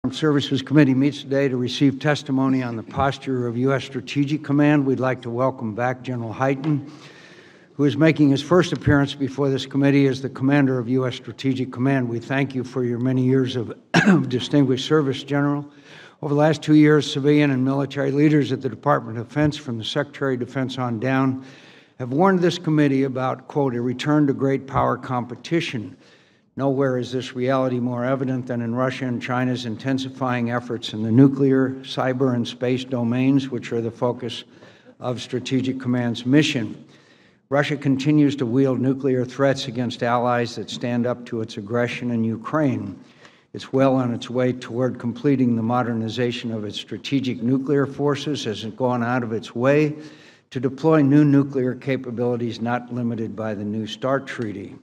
Armed Services Committee meets today to receive testimony on the posture of U.S. Strategic Command. We'd like to welcome back General Hyten, who is making his first appearance before this committee as the commander of U.S. Strategic Command. We thank you for your many years of distinguished service, General. Over the last 2 years, civilian and military leaders at the Department of Defense, from the Secretary of Defense on down, have warned this committee about, quote, a return to great power competition. Nowhere is this reality more evident than in Russia and China's intensifying efforts in the nuclear, cyber, and space domains, which are the focus of Strategic Command's mission. Russia continues to wield nuclear threats against allies that stand up to its aggression in Ukraine. It's well on its way toward completing the modernization of its strategic nuclear forces, as it's gone out of its way to deploy new nuclear capabilities not limited by the New START Treaty.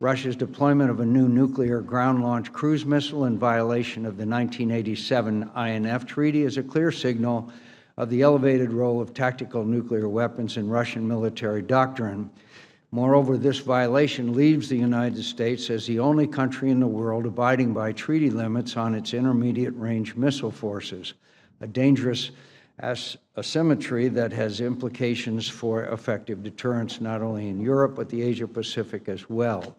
Russia's deployment of a new nuclear ground-launched cruise missile in violation of the 1987 INF Treaty is a clear signal of the elevated role of tactical nuclear weapons in Russian military doctrine. Moreover, this violation leaves the United States as the only country in the world abiding by treaty limits on its intermediate-range missile forces, a dangerous asymmetry that has implications for effective deterrence not only in Europe but the Asia-Pacific as well.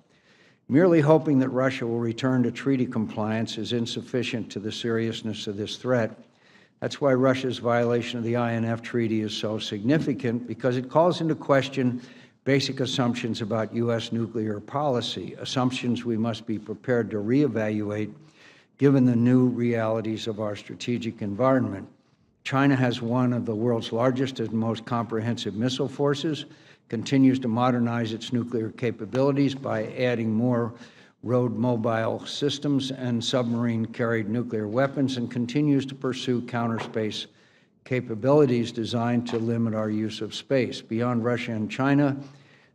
Merely hoping that Russia will return to treaty compliance is insufficient to the seriousness of this threat. That's why Russia's violation of the INF Treaty is so significant, because it calls into question basic assumptions about U.S. nuclear policy, assumptions we must be prepared to reevaluate given the new realities of our strategic environment. China has one of the world's largest and most comprehensive missile forces, continues to modernize its nuclear capabilities by adding more road mobile systems and submarine-carried nuclear weapons, and continues to pursue counterspace capabilities designed to limit our use of space. Beyond Russia and China,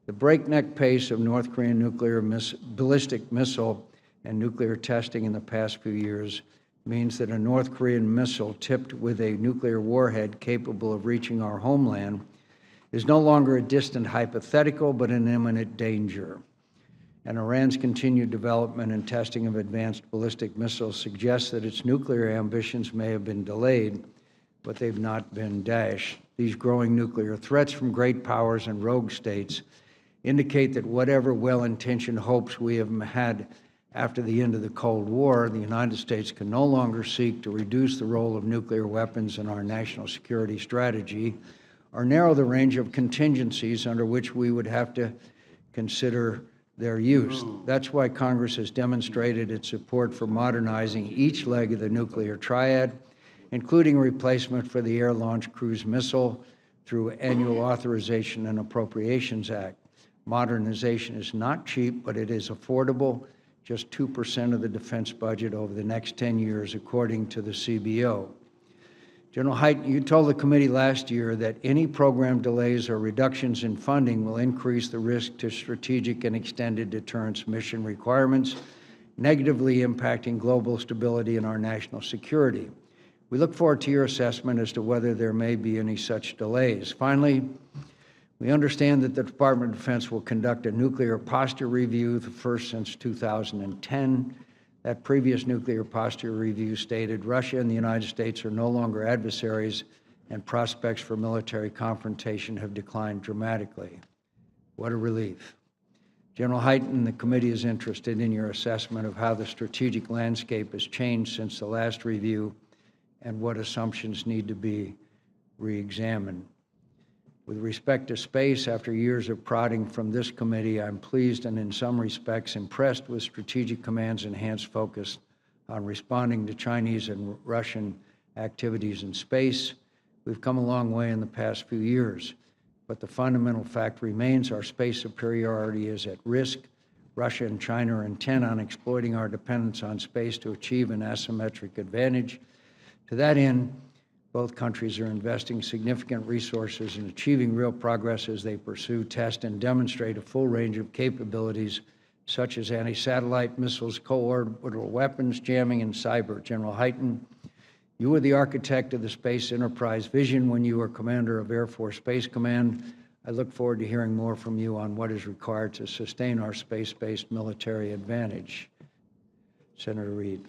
the breakneck pace of North Korean nuclear ballistic missile and nuclear testing in the past few years means that a North Korean missile tipped with a nuclear warhead capable of reaching our homeland is no longer a distant hypothetical, but an imminent danger. And Iran's continued development and testing of advanced ballistic missiles suggests that its nuclear ambitions may have been delayed, but they've not been dashed. These growing nuclear threats from great powers and rogue states indicate that whatever well-intentioned hopes we have had after the end of the Cold War, the United States can no longer seek to reduce the role of nuclear weapons in our national security strategy or narrow the range of contingencies under which we would have to consider their use. That's why Congress has demonstrated its support for modernizing each leg of the nuclear triad, including replacement for the Air-Launched Cruise Missile through Annual Authorization and Appropriations Act. Modernization is not cheap, but it is affordable, just 2% of the defense budget over the next 10 years, according to the CBO. General Hyten, you told the committee last year that any program delays or reductions in funding will increase the risk to strategic and extended deterrence mission requirements, negatively impacting global stability and our national security. We look forward to your assessment as to whether there may be any such delays. Finally, we understand that the Department of Defense will conduct a nuclear posture review, the first since 2010. That previous nuclear posture review stated Russia and the United States are no longer adversaries, and prospects for military confrontation have declined dramatically. What a relief. General Hyten, the committee is interested in your assessment of how the strategic landscape has changed since the last review and what assumptions need to be re-examined. With respect to space, after years of prodding from this committee, I'm pleased and in some respects impressed with Strategic Command's enhanced focus on responding to Chinese and Russian activities in space. We've come a long way in the past few years, but the fundamental fact remains our space superiority is at risk. Russia and China are intent on exploiting our dependence on space to achieve an asymmetric advantage. To that end, both countries are investing significant resources in achieving real progress as they pursue, test, and demonstrate a full range of capabilities such as anti-satellite missiles, co-orbital weapons, jamming, and cyber. General Hyten, you were the architect of the space enterprise vision when you were commander of Air Force Space Command. I look forward to hearing more from you on what is required to sustain our space-based military advantage. Senator Reid.